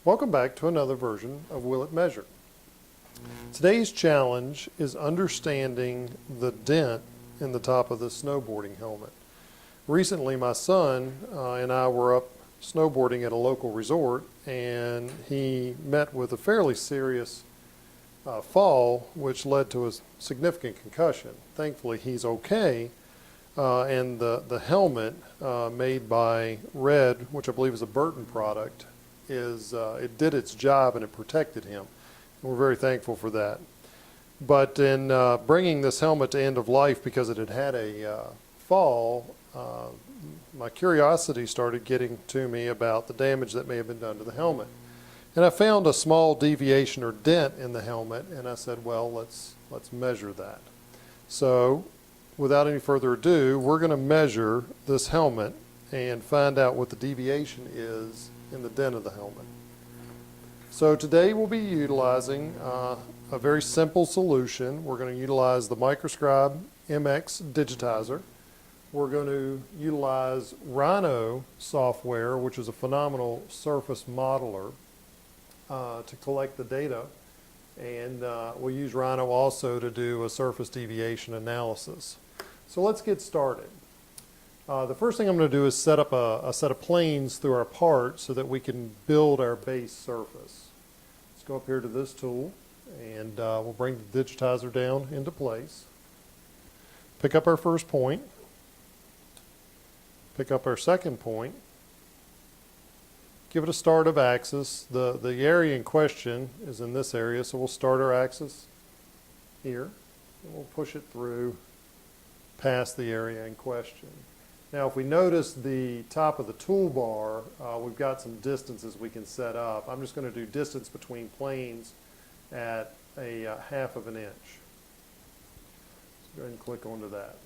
Welcome back to another version of Will It Measure. Today's challenge is understanding the dent in the top of the snowboarding helmet. Recently my son and I were up snowboarding at a local resort, and he met with a fairly serious fall which led to a significant concussion. Thankfully he's okay, and the helmet made by Red, which I believe is a Burton product, it did its job and it protected him. And we're very thankful for that. But in bringing this helmet to end of life because it had had a fall, my curiosity started getting to me about the damage that may have been done to the helmet. And I found a small deviation or dent in the helmet, and I said, well, let's measure that. So without any further ado, we're going to measure this helmet and find out what the deviation is in the dent of the helmet. So today we'll be utilizing a very simple solution. We're going to utilize the Microscribe MX Digitizer. We're going to utilize Rhino software, which is a phenomenal surface modeler, to collect the data. And we'll use Rhino also to do a surface deviation analysis. So let's get started. The first thing I'm going to do is set up a set of planes through our part so that we can build our base surface. Let's go up here to this tool, and we'll bring the digitizer down into place. Pick up our first point. Pick up our second point. Give it a start of axis. The area in question is in this area, so we'll start our axis here, and we'll push it through past the area in question. Now, if we notice the top of the toolbar, we've got some distances we can set up. I'm just going to do distance between planes at a 1/2 of an inch. Let's go ahead and click onto that.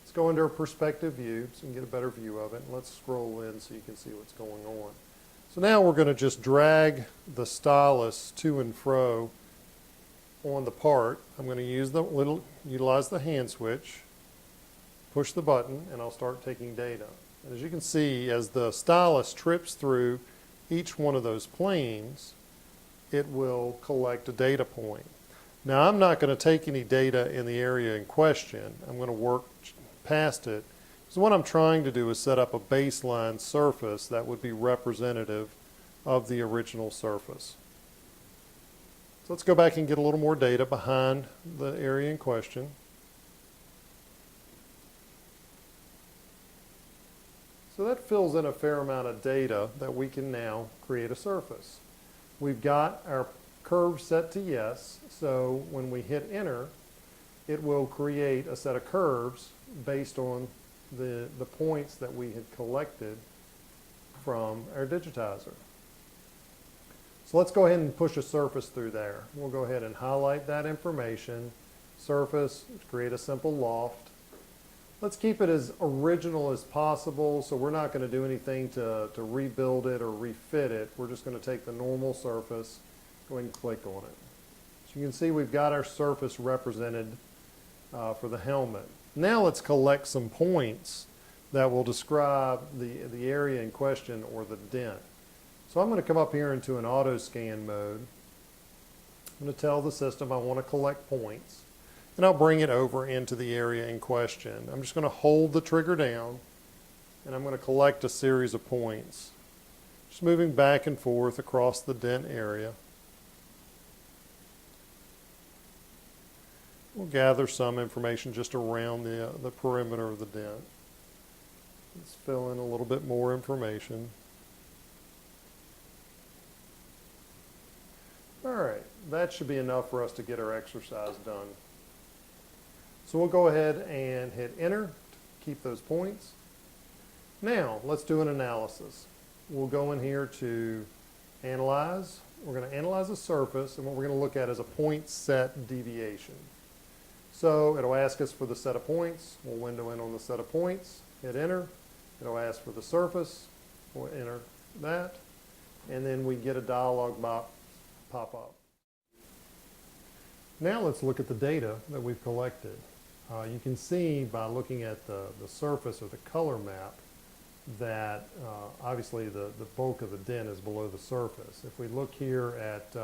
Let's go into our perspective view so you can get a better view of it. And let's scroll in so you can see what's going on. So now we're going to just drag the stylus to and fro on the part. I'm going to utilize the hand switch, push the button, and I'll start taking data. And as you can see, as the stylus trips through each one of those planes, it will collect a data point. Now, I'm not going to take any data in the area in question. I'm going to work past it. So what I'm trying to do is set up a baseline surface that would be representative of the original surface. So let's go back and get a little more data behind the area in question. So that fills in a fair amount of data that we can now create a surface. We've got our curve set to yes, so when we hit enter, it will create a set of curves based on the points that we had collected from our digitizer. So let's go ahead and push a surface through there. We'll go ahead and highlight that information, surface, create a simple loft. Let's keep it as original as possible, so we're not going to do anything to rebuild it or refit it. We're just going to take the normal surface, go ahead and click on it. So you can see we've got our surface represented for the helmet. Now let's collect some points that will describe the area in question or the dent. So I'm going to come up here into an auto scan mode. I'm going to tell the system I want to collect points, and I'll bring it over into the area in question. I'm just going to hold the trigger down, and I'm going to collect a series of points. Just moving back and forth across the dent area. We'll gather some information just around the perimeter of the dent. Let's fill in a little bit more information. All right, that should be enough for us to get our exercise done. So we'll go ahead and hit enter to keep those points. Now, let's do an analysis. We'll go in here to analyze. We're going to analyze a surface, and what we're going to look at is a point set deviation. So it'll ask us for the set of points. We'll window in on the set of points, hit enter. It'll ask for the surface. We'll enter that. And then we get a dialog box pop up. Now let's look at the data that we've collected. You can see by looking at the surface or the color map that obviously the bulk of the dent is below the surface. If we look here at,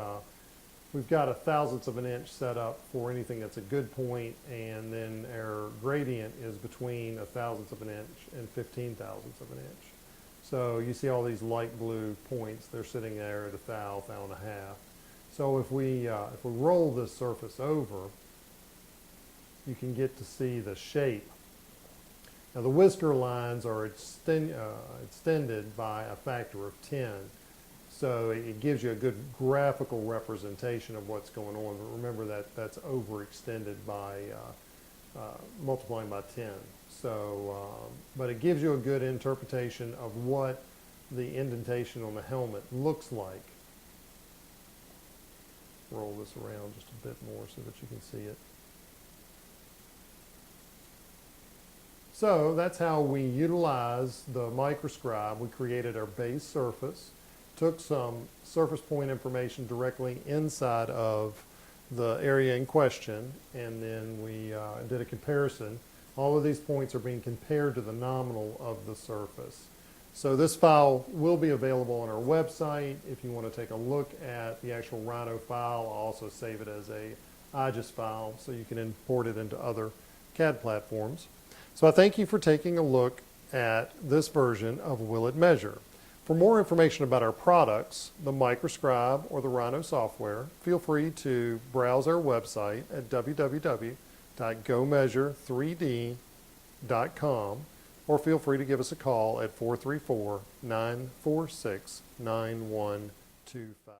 we've got a thousandths of an inch set up for anything that's a good point, and then our gradient is between a thousandth of an inch and 15 thousandths of an inch. So you see all these light blue points, they're sitting there at a thou and a half. So if we roll this surface over, you can get to see the shape. Now the whisker lines are extended by a factor of 10. So it gives you a good graphical representation of what's going on. But remember that that's overextended by multiplying by 10. So, but it gives you a good interpretation of what the indentation on the helmet looks like. Roll this around just a bit more so that you can see it. So that's how we utilize the microscribe. We created our base surface, took some surface point information directly inside of the area in question, and then we did a comparison. All of these points are being compared to the nominal of the surface. So this file will be available on our website. If you want to take a look at the actual Rhino file, I'll also save it as a IGES file so you can import it into other CAD platforms. So I thank you for taking a look at this version of Will It Measure. For more information about our products, the Microscribe or the Rhino software, feel free to browse our website at www.gomeasure3d.com, or feel free to give us a call at 434-946-9125.